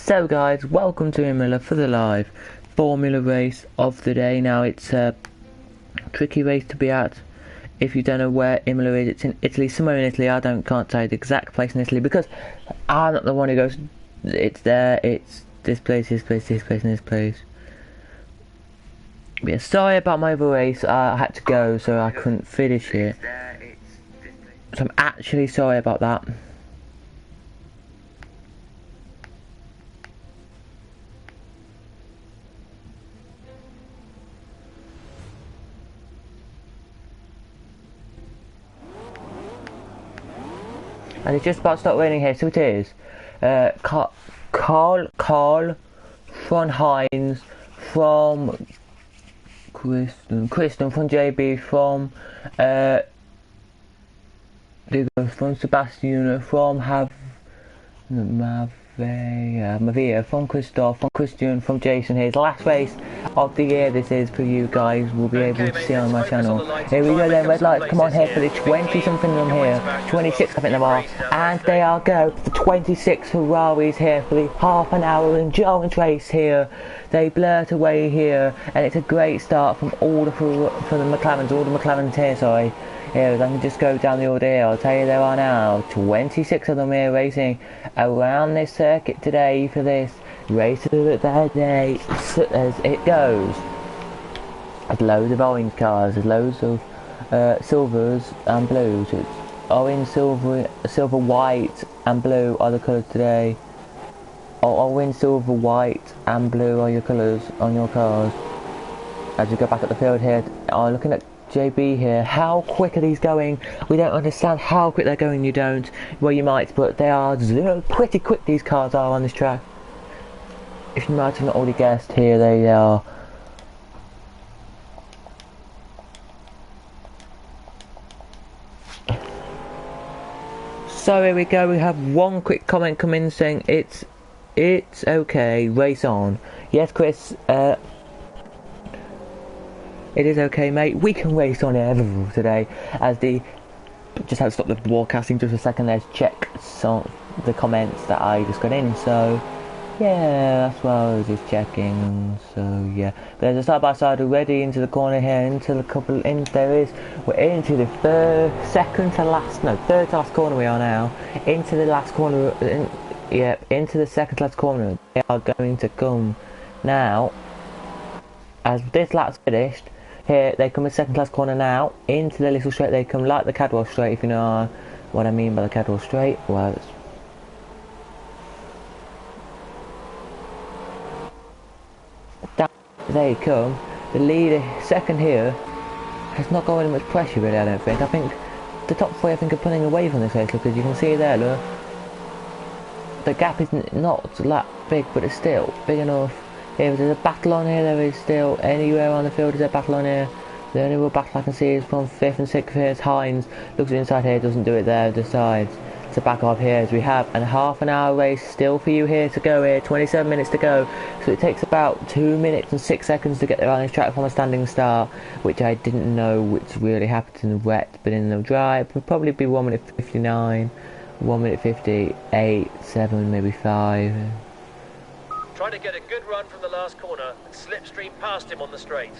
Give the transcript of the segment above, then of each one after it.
So guys, welcome to Imola for the live Formula race of the day. Now it's a tricky race to be at. If you don't know where Imola is, it's in Italy, somewhere in Italy. Can't say the exact place in Italy because I'm not the one who goes. It's there, it's this place, this place, this place, and this place. But yeah, sorry about my other race. I had to go, so I couldn't finish it. So I'm actually sorry about that. And it's just about to start raining here, so it is. Carl from Heinz, from Kristen from JB, from Sebastian, from Mavia, from Christoph, from Christian, from Jason. Here's the last race of the year. This is for you guys. We'll be able to see on my channel. Here we go then, red lights, come on here for the 20 something of them here, 26 I think there are, and they are go, the 26 Ferraris here for the half an hour endurance race here. They blurt away here, and it's a great start from all the McLarens here, sorry. Here, I can just go down the order here. I'll tell you there are now 26 of them here racing around this circuit today for this race of the day. So, as it goes, there's loads of orange cars, there's loads of silvers and blues. It's orange, silver, white and blue are the colours today. Orange, silver, white and blue are your colours on your cars. As you go back at the field here, looking at JB here, how quick are these going? We don't understand how quick they're going, you don't. Well, you might, but they are pretty quick, these cars are on this track. If you might have not already guessed, here they are. So here we go, we have one quick comment come in saying it's okay, race on. Yes, Chris, it is okay, mate. We can race on air today. Just had to stop the broadcasting just a second there to check some the comments that I just got in. So yeah, that's what I was just checking. So yeah, there's a side by side already into the corner here. We're into the third to last corner we are now. Into the last corner. Into the second to last corner. They are going to come now. As this lap's finished. Here they come in second class corner now, into the little straight they come, like the Cadwell straight, if you know what I mean by the Cadwell straight. Well, down they come. The leader second here has not got any much pressure really, I don't think. I think the top three are pulling away from this race, look, as you can see there, look. The gap is not that big, but it's still big enough. If there's a battle on here, there is still anywhere on the field is a battle on here. The only real battle I can see is from 5th and 6th here. It's Heinz. Looks inside here, doesn't do it there, decides to back off here as we have a half an hour race still for you here to go here, 27 minutes to go. So it takes about 2 minutes and 6 seconds to get there on this track from a standing start, which I didn't know which really happened in the wet, but in the dry it would probably be 1 minute 59, 1 minute 58, 7, maybe 5. Trying to get a good run from the last corner and slipstream past him on the straight.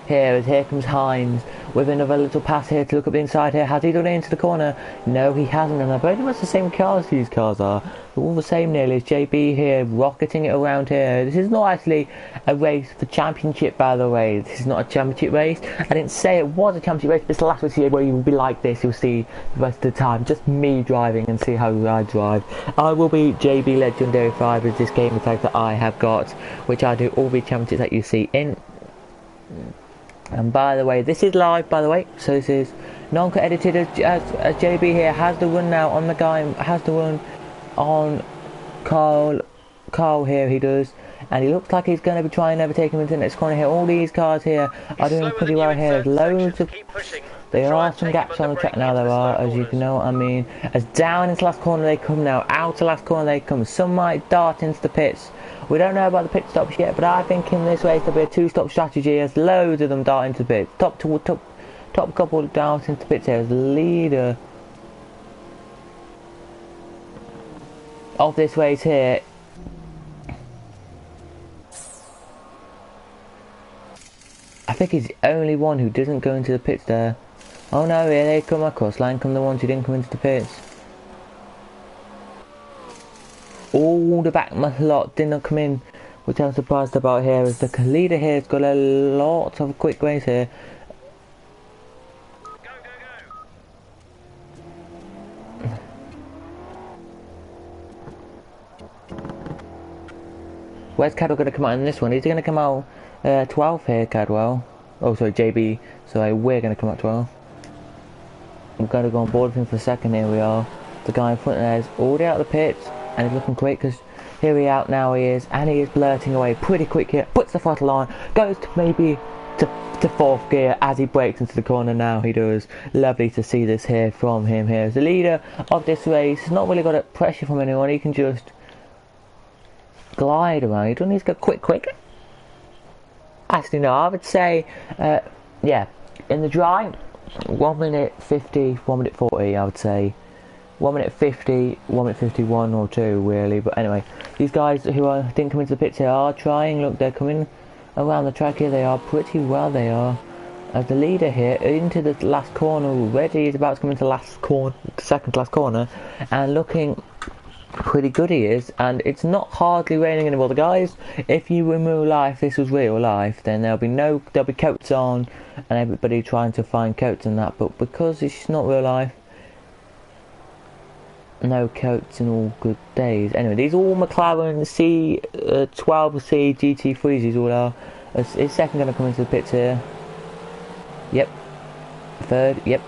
Here comes Heinz with another little pass here to look up the inside here. Has he done it into the corner? No, he hasn't, and I believe it's the same cars these cars are. They're all the same nearly. It's JB here, rocketing it around here. This is not actually a race for championship, by the way. This is not a championship race. I didn't say it was a championship race, but it's the last race here where you will be like this. You'll see the rest of the time, just me driving and see how I drive. I will be JB Legendary 5 as this game tag that I have got, which I do all the championships that you see in. And by the way, this is live, by the way, so this is non-cut edited as JB here has the run now on the guy, has the run on Carl here, he does, and he looks like he's going to be trying to overtake him into the next corner here. All these cars here are doing pretty well here. There's loads of, there are some gaps on the track now, there are, as you can know what I mean. As down into the last corner they come now, out to last corner they come. Some might dart into the pits, We don't know about the pit stops yet, but I think in this race there'll be a two-stop strategy as loads of them dart into pits. Top couple dart into pits here as the leader of this race here. I think he's the only one who doesn't go into the pits there. Oh no, here they come across line, come the ones who didn't come into the pits. All the back lot did not come in, which I'm surprised about here, as the leader here has got a lot of quick race here. Go, go, go. Where's Cadwell going to come out in this one? Is he going to come out 12th here, Cadwell? Oh, sorry, JB. Sorry, we're going to come out 12th. We've got to go on board with him for a second. Here we are. The guy in front there is already out of the pits, and he's looking quick because here he out now he is, and he is blurting away pretty quick here. Puts the throttle on, goes to maybe to fourth gear as he breaks into the corner. Now he does. Lovely to see this here from him here as the leader of this race. Not really got a pressure from anyone. He can just glide around. He doesn't need to go quick. Actually, no, I would say, yeah, in the dry, 1 minute 50, 1 minute 40, I would say. 1 minute 50, 1 minute 51 or 2, really. But anyway, these guys who didn't come into the pits here are trying. Look, they're coming around the track here. They are pretty well, they are. As the leader here, into the last corner already. He's about to come into the last corner, second last corner, and looking pretty good he is. And it's not hardly raining anymore. The guys, if you remove life, this was real life, then there'll be coats on and everybody trying to find coats and that, but because it's not real life, no coats in all good days. Anyway, these are all McLaren C12C GT3s, these all are. Is second going to come into the pits here? Yep. Third, yep.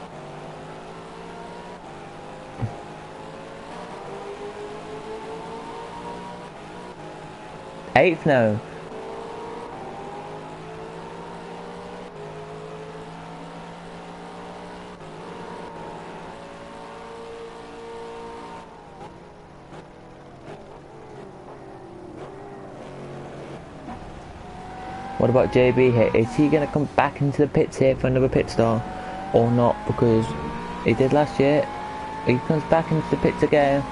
Eighth, no. What about JB here? Is he going to come back into the pits here for another pit stop or not? Because he did last year. He comes back into the pits again.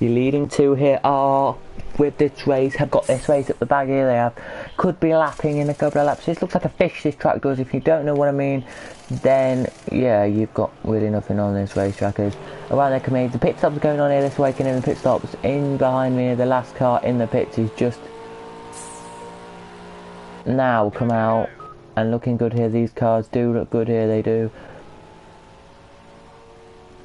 Your leading two here are, with this race, have got this race up the bag here. They have, could be lapping in a couple of laps. This looks like a fish, this track does. If you don't know what I mean, then yeah, you've got really nothing on this racetrack. Around there coming, the pit stops are going on here this weekend, and the pit stops in behind me. The last car in the pits is just now come out and looking good here. These cars do look good here, they do.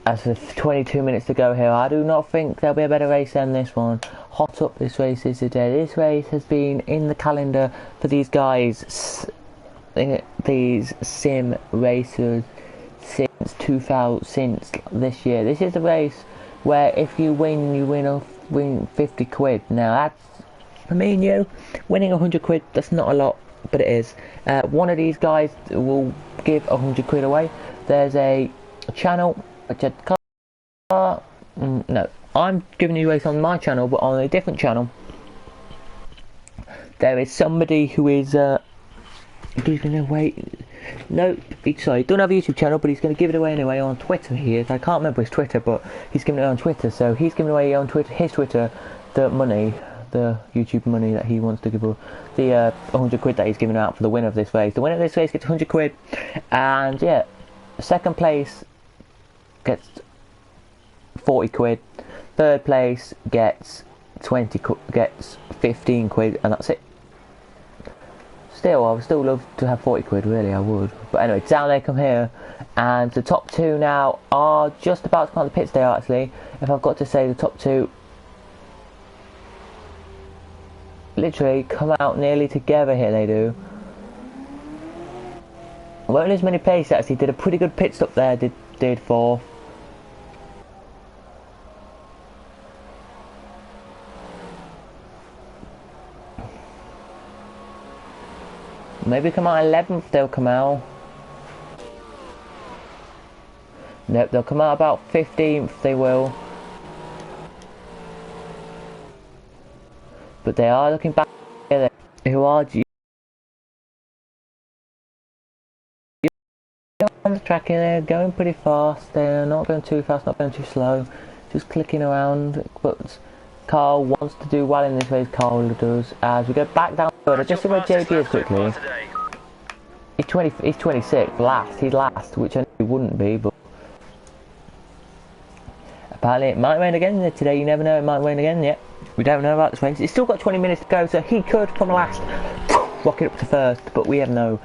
As for 22 minutes to go here, I do not think there'll be a better race than this one. Hot up this race is today. This race has been in the calendar for these guys, these sim racers, since this year. This is the race where if you win, you win 50 quid. Now that's, for me and you, winning 100 quid, that's not a lot, but it is. One of these guys will give 100 quid away. There's a channel, no, I'm giving you a race on my channel, but on a different channel there is somebody who is giving away, no, sorry, don't have a YouTube channel, but he's going to give it away anyway on Twitter. He is, I can't remember his Twitter, but he's giving it away on Twitter. So he's giving away on Twitter, his Twitter, the money, the YouTube money that he wants to give away, the 100 quid that he's giving out for the winner of this race. The winner of this race gets 100 quid, and yeah, second place gets 40 quid, third place gets 15 quid, and that's it. Still, I would still love to have 40 quid, really, I would. But anyway, down they come here, and the top two now are just about to come out the pits. They are actually, if I've got to say, the top two literally come out nearly together here, they do. Won't lose many places actually, did a pretty good pit stop there, did fourth. Maybe come out 11th, they'll come out. Nope, they'll come out about 15th, they will. But they are looking back here. Who are you? On the track here, they're going pretty fast. They're not going too fast, not going too slow. Just clicking around. But Carl wants to do well in this race. Carl does. As we go back down the road, I just see where JB is quickly. He's 26th, last. He's last, which I knew he wouldn't be, but apparently it might rain again today. You never know, it might rain again. Yet we don't know about this race. It's still got 20 minutes to go, so he could come last, rocket up to first. But we have no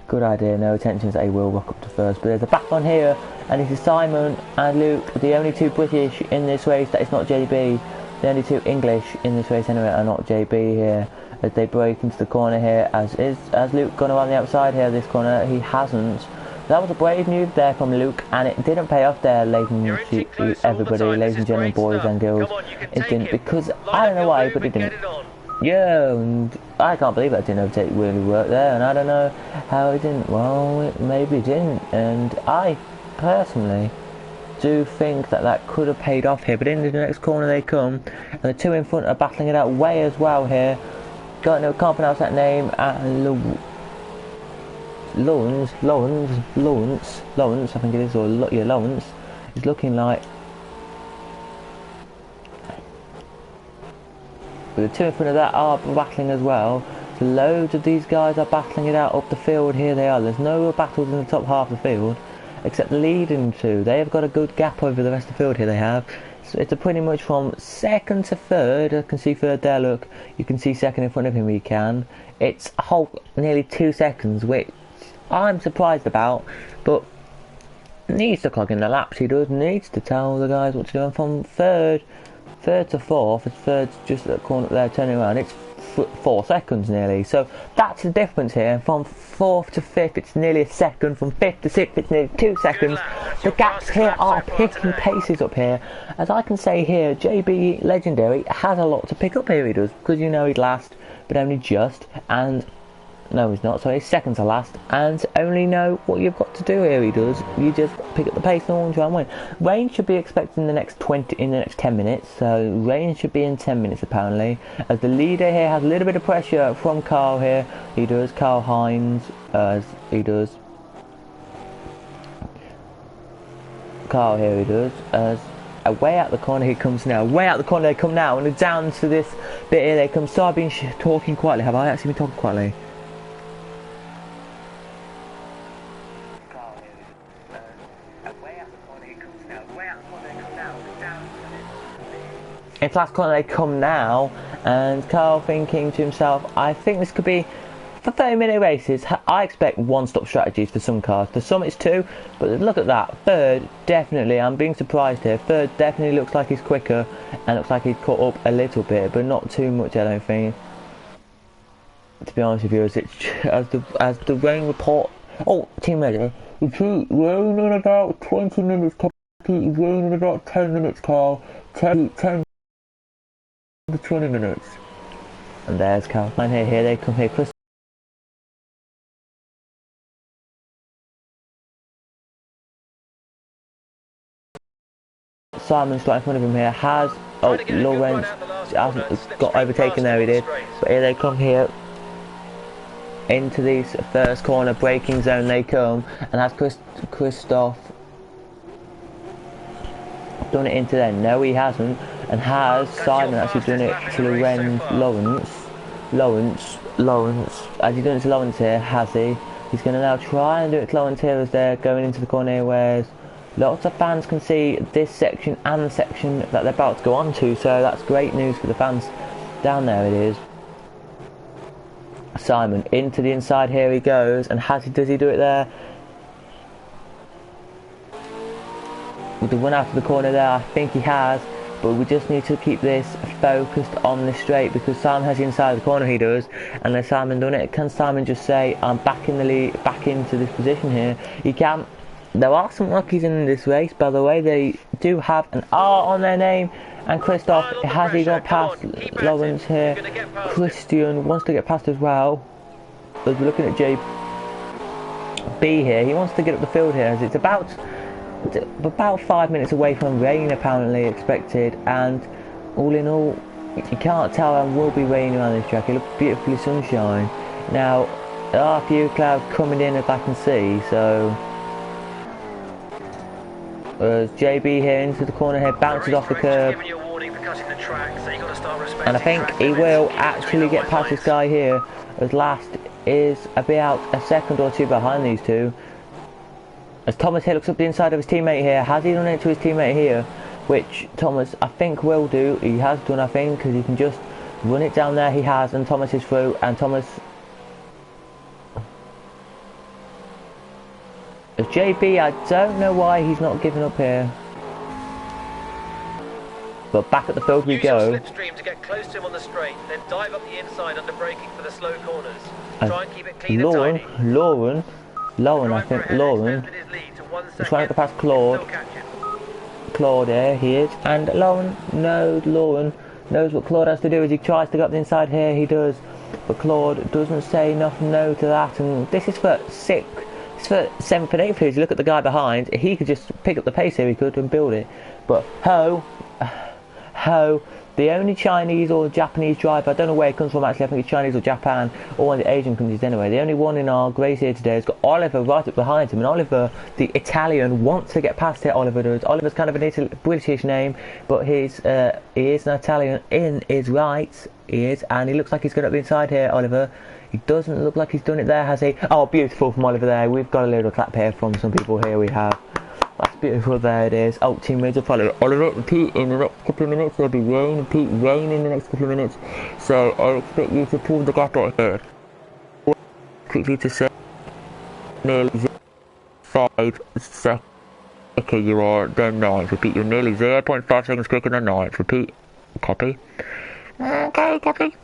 good idea, no intentions that he will rock up to first. But there's a back on here, and this is Simon and Luke, the only two British in this race that is not JB. The only two English in this race anyway are not JB here. As they break into the corner here, as Luke gone around the outside here, this corner, he hasn't. That was a brave move there from Luke, and it didn't pay off there, ladies and everybody, ladies and gentlemen, boys and girls. It didn't, because I don't know why, but it didn't. Yeah, and I can't believe that didn't overtake really work there, and I don't know how it didn't. Well, it maybe didn't, and I personally do think that could have paid off here. But into the next corner they come, and the two in front are battling it out way as well here. Can't pronounce that name. Lawrence, I think it is, or yeah, Lawrence is looking like. But the two in front of that are battling as well. So loads of these guys are battling it out up the field. Here they are. There's no battles in the top half of the field, except the leading two. They have got a good gap over the rest of the field here. They have. So it's a pretty much from second to third. I can see third there, look. You can see second in front of him, you can. It's a whole nearly 2 seconds, which I'm surprised about. But needs to clock in the laps, he does. Needs to tell the guys what to do. And from third to fourth, third's just at the corner there, turning around, it's 4 seconds nearly. So that's the difference here. From fourth to fifth, it's nearly a second. From fifth to sixth, it's nearly 2 seconds. The gaps here are picking paces up here. As I can say here, JB Legendary has a lot to pick up here, he does, because you know he'd last, but only just, and no he's not, sorry, he's second to last, and only know what you've got to do here, he does. You just pick up the pace and try and win. Rain should be expected in the next 10 minutes, so rain should be in 10 minutes apparently, as the leader here has a little bit of pressure from Carl here, he does, Carl Hines, as he does. Carl here he does, as way out the corner he comes now, way out the corner they come now, and down to this bit here they come. So I've been talking quietly, have I actually been talking quietly? Into last corner they come now, and Carl thinking to himself, I think this could be, for 30-minute races, I expect one-stop strategies for some cars. For some it's 2, but look at that. Third, definitely, I'm being surprised here. Third definitely looks like he's quicker, and looks like he's caught up a little bit, but not too much, I don't think. To be honest with you, as the rain report... Oh, team ready. It's rain in about 20 minutes, rain in about 10 minutes, Carl. 10 to 20 minutes. And there's Carl. And here they come here. Chris Simon's right in front of him here, has, oh, Lawrence hasn't got overtaken there, he did, but here they come here, into this first corner, braking zone they come, and has Christoph done it into there? No he hasn't, and has Simon actually done it to Lawrence, has he done it to Lawrence here, has he? He's going to now try and do it to Lawrence here as they're going into the corner here, whereas lots of fans can see this section and the section that they're about to go on to, so that's great news for the fans down there. It is. Simon into the inside, here he goes, and does he do it there? With the one out of the corner there, I think he has, but we just need to keep this focused on the straight, because Simon has the inside of the corner, he does, and has Simon done it? Can Simon just say, I'm back in the lead, back into this position here? He can. There are some rookies in this race, by the way. They do have an R on their name. And Christoph, has he got past Lawrence here? Christian wants to get past as well. As we're looking at JB here, he wants to get up the field here, as it's about about 5 minutes away from rain apparently expected, and all in all, you can't tell there will be raining on this track. It looks beautifully sunshine. Now, there are a few clouds coming in as I can see, so JB here into the corner here, bounces off the curb, and I think he will actually get past this guy here, as last is about a second or two behind these two. As Thomas here looks up the inside of his teammate here. Has he done it to his teammate here? Which Thomas, I think, will do. He has done, I think, because he can just run it down there. He has, and Thomas is through. And Thomas... As JB, I don't know why he's not giving up here. But back at the field we go. Use your slipstream to get close to him on the straight, then dive up the inside under braking for the slow corners. Try and keep it clean and tidy. Lauren, I think, Lauren is trying to pass Claude. Claude here, he is. And Lauren knows what Claude has to do as he tries to get up the inside here, he does. But Claude doesn't say enough no to that, and this is for 7th and 8th here. You look at the guy behind, he could just pick up the pace here, he could, and build it. But Ho, the only Chinese or Japanese driver, I don't know where it comes from actually, I think it's Chinese or Japan, or one of the Asian countries anyway. The only one in our race here today has got Oliver right up behind him, and Oliver, the Italian, wants to get past it, Oliver does. Oliver's kind of a British name, but he is an Italian in his rights, he is, and he looks like he's got up the inside here, Oliver. He doesn't look like he's done it there, has he? Oh, beautiful from Oliver there. We've got a little clap here from some people here, we have. That's beautiful, there it is. Oh, teammates will follow. Oliver, repeat in the next couple of minutes. There'll be rain, repeat rain in the next couple of minutes. So I expect you to pull the gap out here. Quickly to say, nearly 5 seconds quicker you are than 9th. Repeat, you're nearly 0.5 seconds quicker than 9th. Repeat, copy. Okay, copy.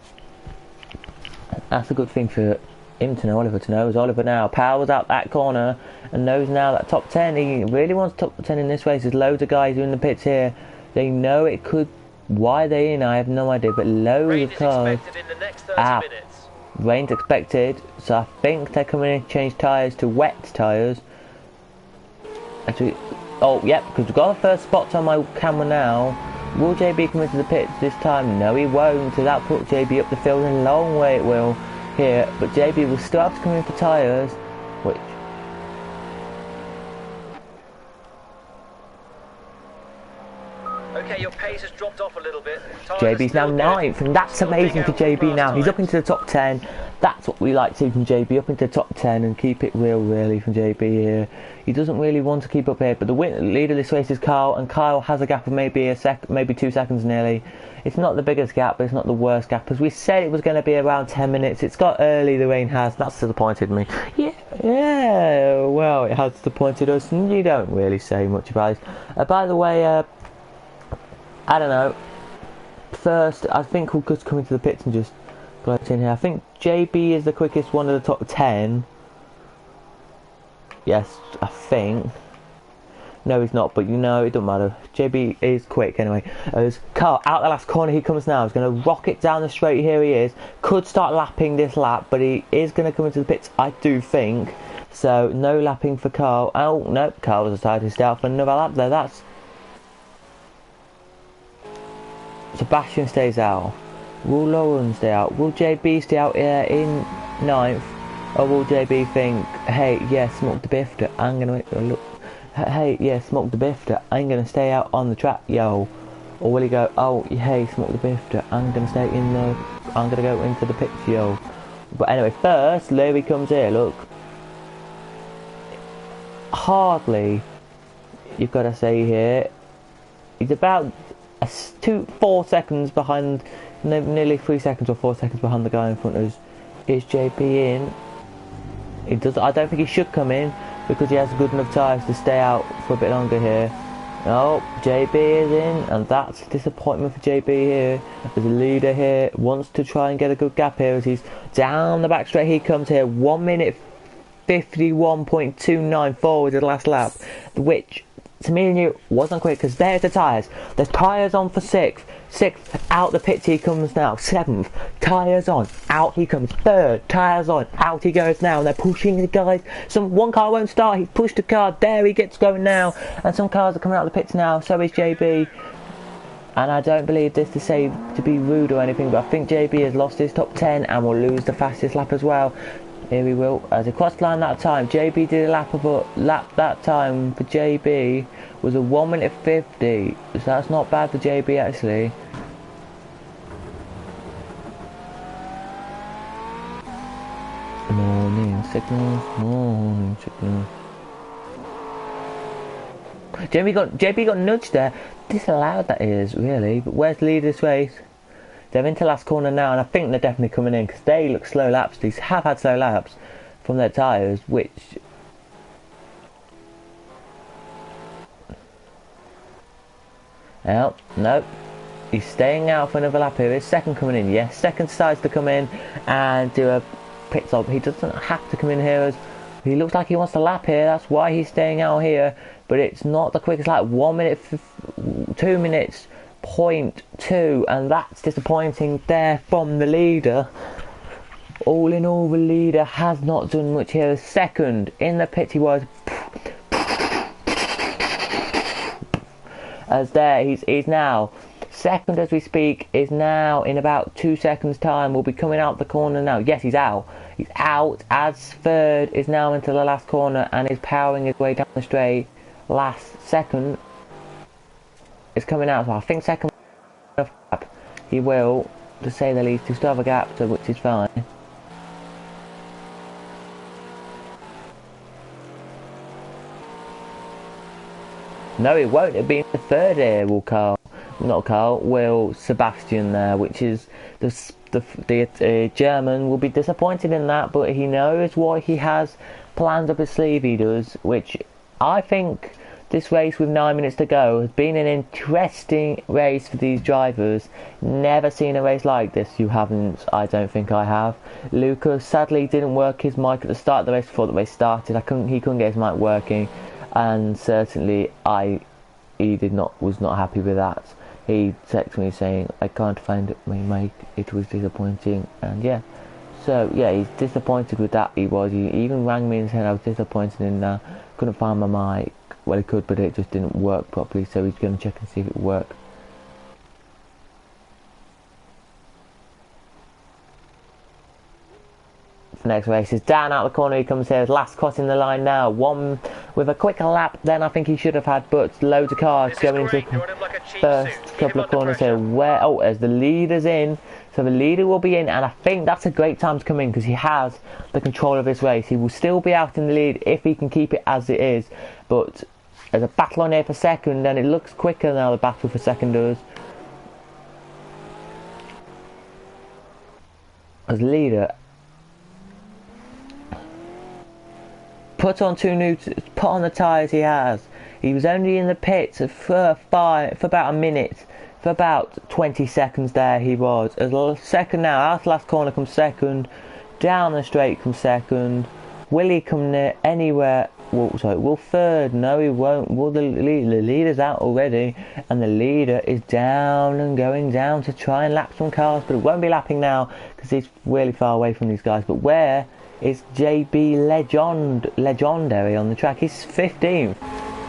That's a good thing for him to know, Oliver to know, as Oliver now powers out that corner and knows now that top 10, he really wants top 10 in this race. There's loads of guys who are in the pits here, they know it could, why they're in, I have no idea, but loads of cars out. Rain's expected, so I think they're coming in to change tyres to wet tyres. Actually, oh yep, because we've got the first spots on my camera now. Will JB come into the pits this time? No, he won't, so that puts JB up the field in a long way, it will here, but JB will still have to come in for tyres, which okay, your pace has dropped off a little bit. JB's now 9th, and that's amazing for JB now. He's up into the top 10. That's what we like to see from JB, up into the top 10 and keep it real, really, from JB here. He doesn't really want to keep up here, but the leader of this race is Kyle, and Kyle has a gap of maybe 2 seconds nearly. It's not the biggest gap, but it's not the worst gap. As we said, it was going to be around 10 minutes. It's got early, the rain has. That's disappointed me. Yeah, well, it has disappointed us, and you don't really say much about it. By the way, I don't know. First, I think we'll just come into the pits and just go in here. I think JB is the quickest one of the top 10. Yes, I think. No, he's not, but you know, it doesn't matter. JB is quick anyway. As Carl, out the last corner he comes now. He's going to rocket down the straight, here he is. Could start lapping this lap, but he is going to come into the pits, I do think. So, no lapping for Carl. Oh, no, Carl has decided to stay out for another lap there. That's... Sebastian stays out. Will Lauren stay out? Will JB stay out in 9th? Or will JB think, hey, yeah, smoke the bifter, I'm gonna look. Hey, yeah, smoke the bifter, I'm gonna stay out on the track, yo. Or will he go, oh, hey, smoke the bifter, I'm gonna go into the pits, yo. But anyway, first, Larry comes here, look. Hardly, you've got to say here, he's about 4 seconds behind, nearly 3 seconds or 4 seconds behind the guy in front of us. Is JB in? I don't think he should come in because he has good enough tyres to stay out for a bit longer here. Oh, JB is in, and that's a disappointment for JB here. There's a leader here, wants to try and get a good gap here as he's down the back straight. He comes here, 1 minute 51.29 forward to the last lap, which to me and you, wasn't quick, because there's the tyres. There's tyres on for 6th. 6th, out the pits he comes now. 7th, tyres on, out he comes. 3rd, tyres on, out he goes now. And they're pushing the guys. One car won't start, he's pushed the car, there he gets going now. And some cars are coming out of the pits now, so is JB. And I don't believe this to be rude or anything, but I think JB has lost his top 10 and will lose the fastest lap as well. Here we will, as he crossed the line that time. JB did a lap that time for JB was a 1 minute 50, so that's not bad for JB actually. Morning signals. JB got nudged there. Disallowed that is, really. But where's the lead of this race? They're into last corner now, and I think they're definitely coming in, because they look slow laps. These have had slow laps from their tyres, which... Oh, no. He's staying out for another lap here. His second coming in, yes. Second decides to come in and do a pit stop. He doesn't have to come in here, as he looks like he wants to lap here. That's why he's staying out here. But it's not the quickest lap. 1 minute, 2 minutes... 0.2, and that's disappointing there from the leader. All in all, the leader has not done much here. Second in the pit he was, as there he's now second as we speak, is now in about 2 seconds time, will be coming out the corner now. Yes, he's out as third is now into the last corner and is powering his way down the straight. Last second is coming out, so I think second gap he will, to say the least. He'll still have a gap, so which is fine. No, it won't have been the third here, will Sebastian there, which is the German will be disappointed in that, but he knows what he has planned up his sleeve, he does, which I think this race with 9 minutes to go has been an interesting race for these drivers. Never seen a race like this. You haven't? I don't think I have. Lucas sadly didn't work his mic at the start of the race before the race started. He couldn't get his mic working, and certainly he was not happy with that. He texted me saying, "I can't find my mic. It was disappointing," and yeah. So yeah, he's disappointed with that. He even rang me and said I was disappointed in that. Couldn't find my mic. Well, he could, but it just didn't work properly, so he's going to check and see if it worked. The next race is down out the corner. He comes here, last crossing the line now. One with a quicker lap than I think he should have had, but loads of cars going into the first couple of corners here. As the leader's in, so the leader will be in, and I think that's a great time to come in because he has the control of this race. He will still be out in the lead if he can keep it as it is, but there's a battle on here for second, and it looks quicker now, the battle for second does. As leader put on the tyres he has. He was only in the pits for about a minute, for about 20 seconds there he was. As second now, out the last corner comes second, down the straight comes second. Will he come near anywhere? Will third? No, he won't. Will the leader's out already, and the leader is down and going down to try and lap some cars, but it won't be lapping now because he's really far away from these guys. But where is JB legendary on the track? He's 15th.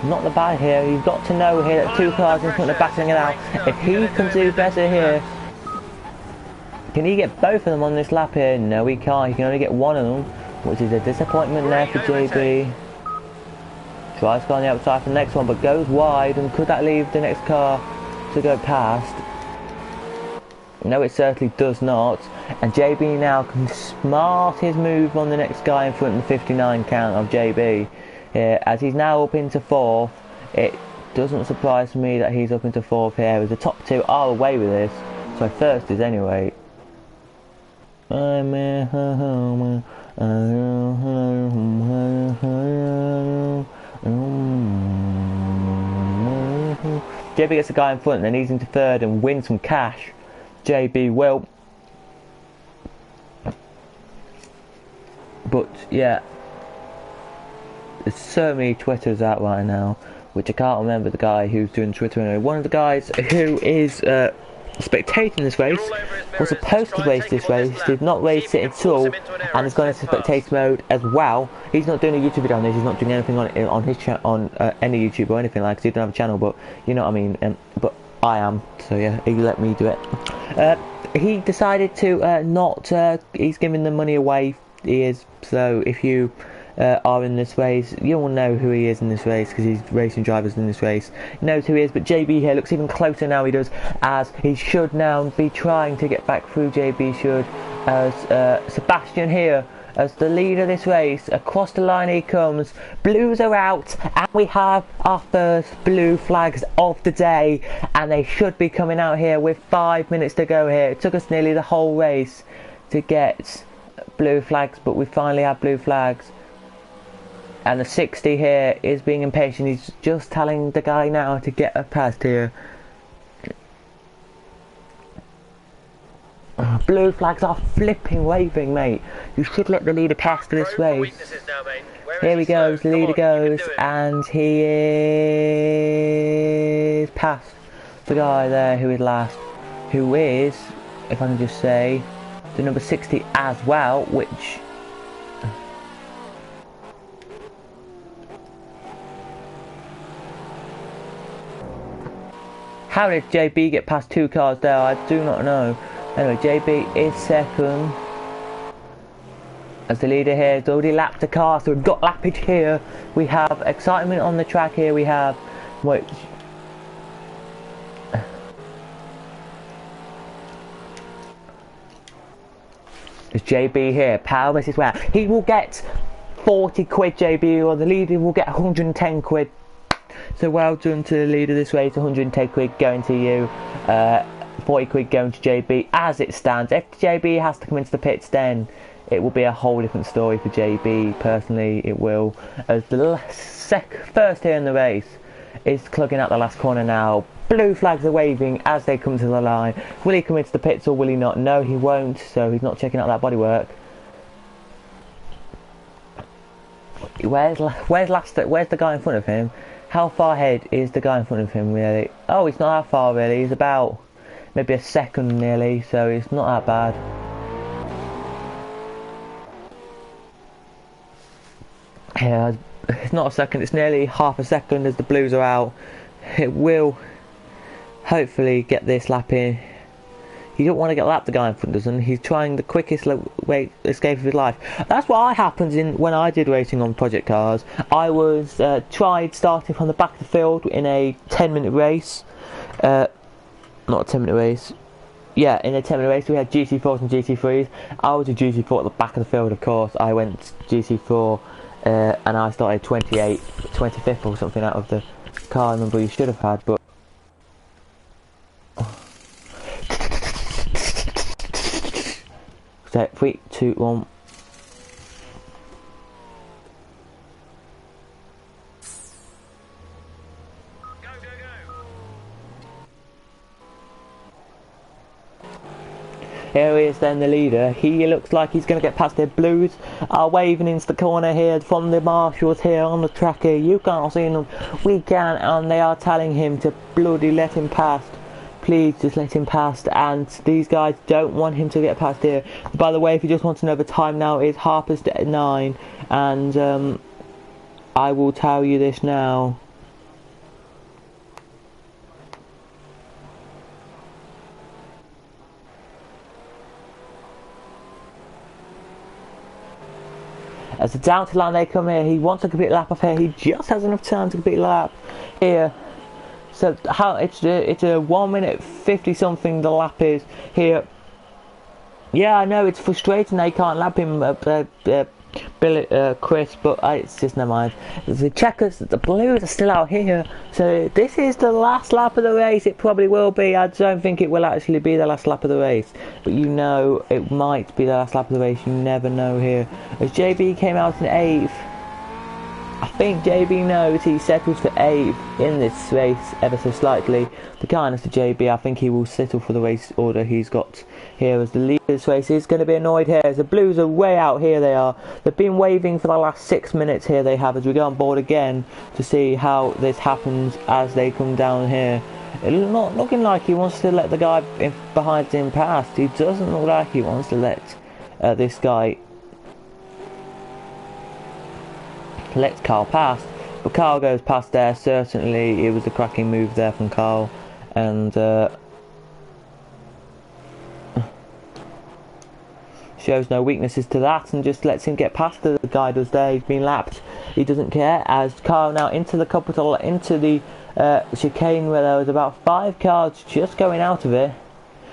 Not the bad here. You've got to know here that 2 cars in front are battling it out. If he can do better here, can he get both of them on this lap here? No, he can't. He can only get one of them, which is a disappointment there for JB. Tries to go on the outside for the next one, but goes wide, and could that leave the next car to go past? No, it certainly does not. And JB now can smart his move on the next guy in front of the 59 count of JB. As he's now up into 4th, it doesn't surprise me that he's up into 4th here, as the top 2 are away with this. So first is anyway. JB gets the guy in front, then he's into 3rd and wins some cash. JB will. But yeah, there's so many Twitters out right now which I can't remember the guy who's doing Twitter anyway. One of the guys who is spectating this race was supposed to race this race, did not race it at all, and has gone into spectator mode as well. He's not doing a YouTube video on this. He's not doing anything on his on any YouTube or anything like. Cause he doesn't have a channel, but you know what I mean. But I am, so yeah, he let me do it. He decided to not. He's giving the money away. He is. So if you are in this race, you will know who he is in this race because he's racing drivers in this race. He knows who he is, but JB here looks even closer now. He does, as he should now be trying to get back through. JB should, as Sebastian here, as the leader of this race, across the line he comes. Blues are out, and we have our first blue flags of the day, and they should be coming out here with 5 minutes to go here. It took us nearly the whole race to get blue flags, but we finally have blue flags. And the 60 here is being impatient. He's just telling the guy now to get past here. Blue flags are flipping waving, mate. You should let the leader pass for this race. Here he goes, the leader goes, and he is past the guy there who is last. Who is, if I can just say, the number 60 as well, which... How did JB get past two cars there? I do not know. Anyway, JB is second. As the leader here has already lapped the car, so we've got lappage here. We have excitement on the track here. We have, which... There's JB here. Power versus where? He will get 40 quid, JB, or the leader will get 110 quid. So well done to the leader of this race. 110 quid going to you, 40 quid going to JB. As it stands, if JB has to come into the pits, then it will be a whole different story for JB. Personally, it will. As the first here in the race is clugging out the last corner now. Blue flags are waving as they come to the line. Will he come into the pits or will he not? No, he won't. So he's not checking out that bodywork. Where's the guy in front of him? How far ahead is the guy in front of him, really? Oh, it's not that far, really. He's about maybe a second, nearly, so it's not that bad. Yeah, it's not a second, it's nearly half a second as the blues are out. It will hopefully get this lap in. You don't want to get lapped, the guy in front doesn't. He's trying the quickest way escape of his life. That's what happens when I did racing on project cars. I was tried starting from the back of the field in a 10-minute race. Not a 10-minute race. Yeah, in a 10-minute race we had GT4s and GT3s. I was a GT4 at the back of the field, of course. I went GT4 and I started 25th or something out of the car number you should have had, but so 3, 2, 1. Here he is then, the leader. He looks like he's going to get past the blues. Are waving into the corner here from the marshals here on the track here. You can't see them. We can, and they are telling him to bloody let him past. Please just let him past, and these guys don't want him to get past here. By the way, if you just want to know, the time now is 9:30, and I will tell you this now. As the down to line they come here, he wants to complete a lap off here. He just has enough time to complete a lap here. So how it's a 1 minute 50 something the lap is here. Yeah, I know it's frustrating they can't lap him, Chris, but it's just never mind. The checkers, the blues are still out here, so this is the last lap of the race. It probably will be. I don't think it will actually be the last lap of the race, but you know it might be the last lap of the race. You never know here. As JB came out in 8th. I think JB knows he settles for 8th in this race ever so slightly. The kindness of JB, I think he will settle for the race order he's got here as the leader of this race. He's going to be annoyed here as the Blues are way out here. They are. They've been waving for the last 6 minutes here. They have, as we go on board again to see how this happens as they come down here. It's not looking like he wants to let the guy behind him pass. He doesn't look like he wants to let this guy. Lets Carl pass, but Carl goes past there. Certainly it was a cracking move there from Carl, and shows no weaknesses to that and just lets him get past the guy does there. He's been lapped, he doesn't care, as Carl now into the capital, into the chicane where there was about 5 cars just going out of it.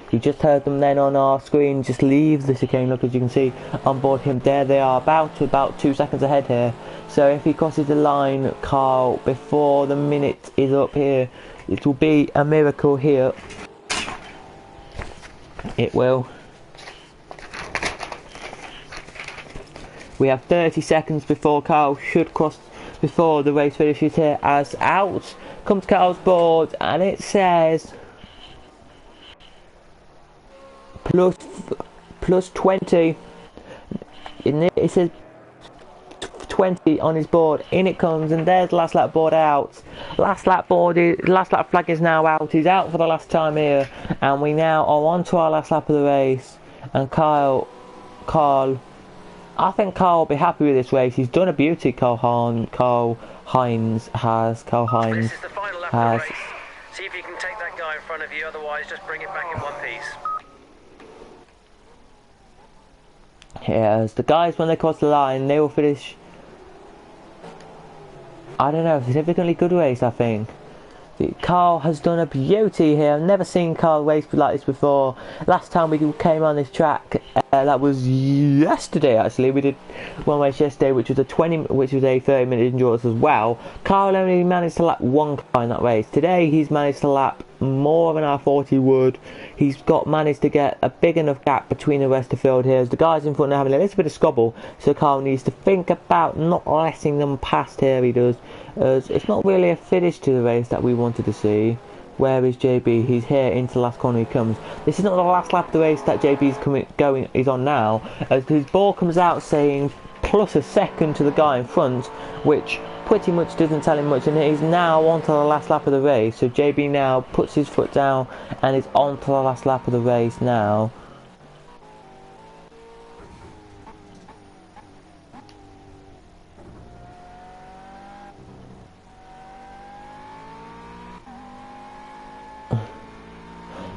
You just heard them then on our screen just leave the chicane. Look, as you can see on board him there, they are about 2 seconds ahead here. So if he crosses the line, Carl, before the minute is up here, it will be a miracle here. It will. We have 30 seconds before Carl should cross, before the race finishes here, as out comes Carl's board and it says plus 20. It says 20 on his board. In it comes, and there's the last lap board out. Last lap flag is now out. He's out for the last time here, and we now are on to our last lap of the race. And Carl, I think Carl will be happy with this race. He's done a beauty. Carl Hines has. This is the final lap of the race. See if you can take that guy in front of you. Otherwise, just bring it back in one piece. Yes, the guys, when they cross the line, they will finish, I don't know, significantly good race, I think. Carl has done a beauty here. I've never seen Carl race like this before. Last time we came on this track, that was yesterday actually. We did one race yesterday, which was a 30-minute endurance as well. Carl only managed to lap 1 car in that race. Today he's managed to lap more than our 40 would. He's managed to get a big enough gap between the rest of the field here, as the guys in front are having a little bit of squabble, so Carl needs to think about not letting them past here. He does, as it's not really a finish to the race that we wanted to see. Where is JB? He's here into the last corner. He comes. This is not the last lap of the race that JB's is on now, as his ball comes out saying plus a second to the guy in front, which pretty much doesn't tell him much, and he's now on to the last lap of the race. So JB now puts his foot down and is on to the last lap of the race now.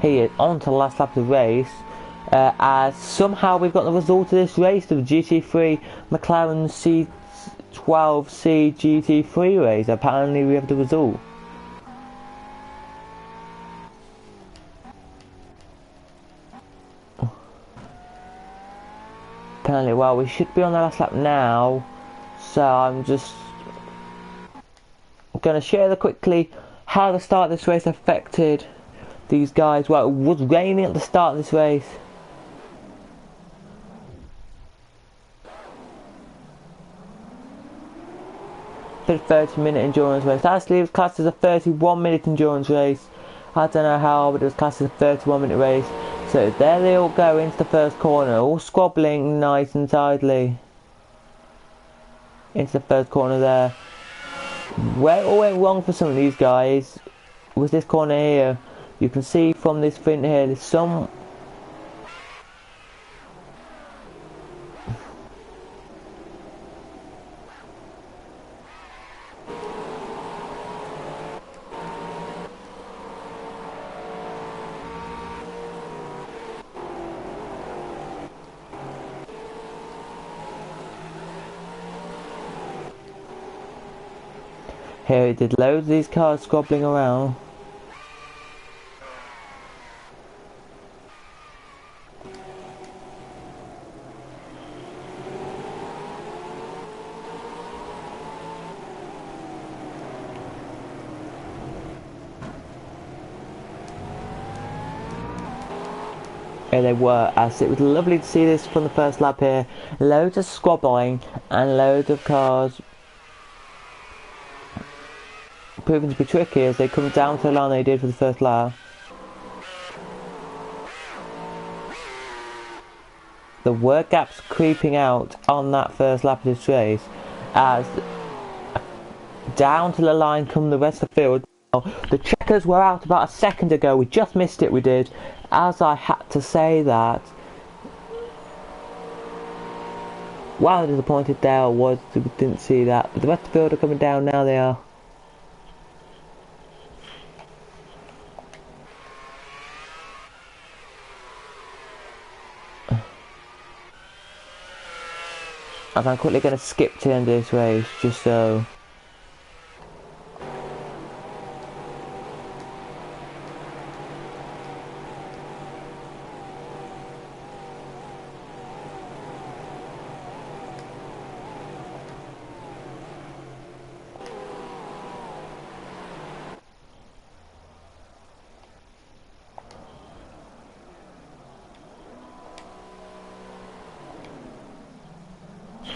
He is on to the last lap of the race, as somehow we've got the result of this race, the GT3 McLaren C12C GT3 race. Apparently we have the result. Apparently, well, we should be on the last lap now, so I'm just going to share quickly how the start of this race affected these guys. Well, it was raining at the start of this race. For the 30-minute endurance race. Actually, it was classed as a 31-minute endurance race. I don't know how, but it was classed as a 31-minute race. So there they all go into the first corner, all squabbling nice and tidily. Into the first corner there. Where it all went wrong for some of these guys was this corner here. You can see from this print here, there's some... Here it did loads of these cars squabbling around. Here they were, as it was lovely to see this from the first lap here. Loads of squabbling and loads of cars proving to be tricky as they come down to the line they did for the first lap. The word gap's creeping out on that first lap of this race as down to the line come the rest of the field. The checkers were out about a second ago, we just missed it, we did. As I had to say that, wow, disappointed there was, we didn't see that. But the rest of the field are coming down now, they are. As I'm quickly going to skip to the end of this race, just so.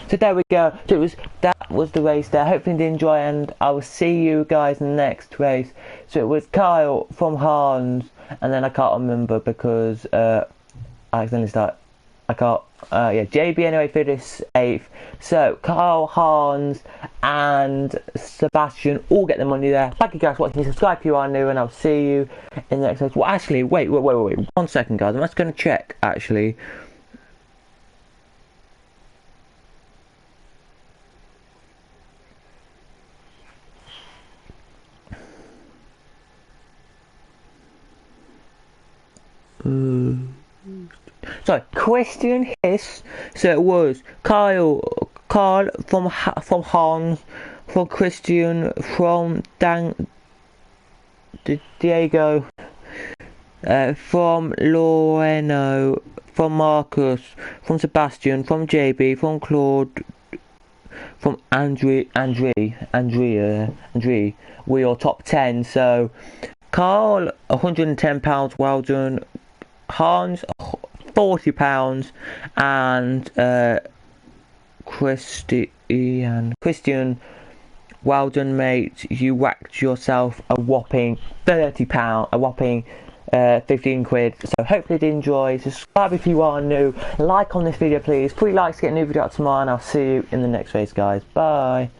So there we go. So that was the race there. Hopefully you did enjoy, and I will see you guys in the next race. So it was Kyle from Hans, and then I can't remember because I accidentally started. Yeah, JB anyway for this 8th. So Kyle, Hans, and Sebastian all get the money there. Thank you guys for watching. Subscribe if you are new, and I'll see you in the next race. Well, actually, wait. 1 second, guys. I'm just going to check actually. Sorry, Christian Hiss. So it was Carl from Hans, from Christian, from Diego, from Loreno, from Marcus, from Sebastian, from JB, from Claude, from Andrea. We are top 10. So Carl, £110, well done. Hans, £40, and Christian, well done, mate. You whacked yourself a whopping £30, a whopping 15 quid. So hopefully you did enjoy. Subscribe if you are new. Like on this video, please. 3 likes to get a new video out tomorrow, and I'll see you in the next race, guys. Bye.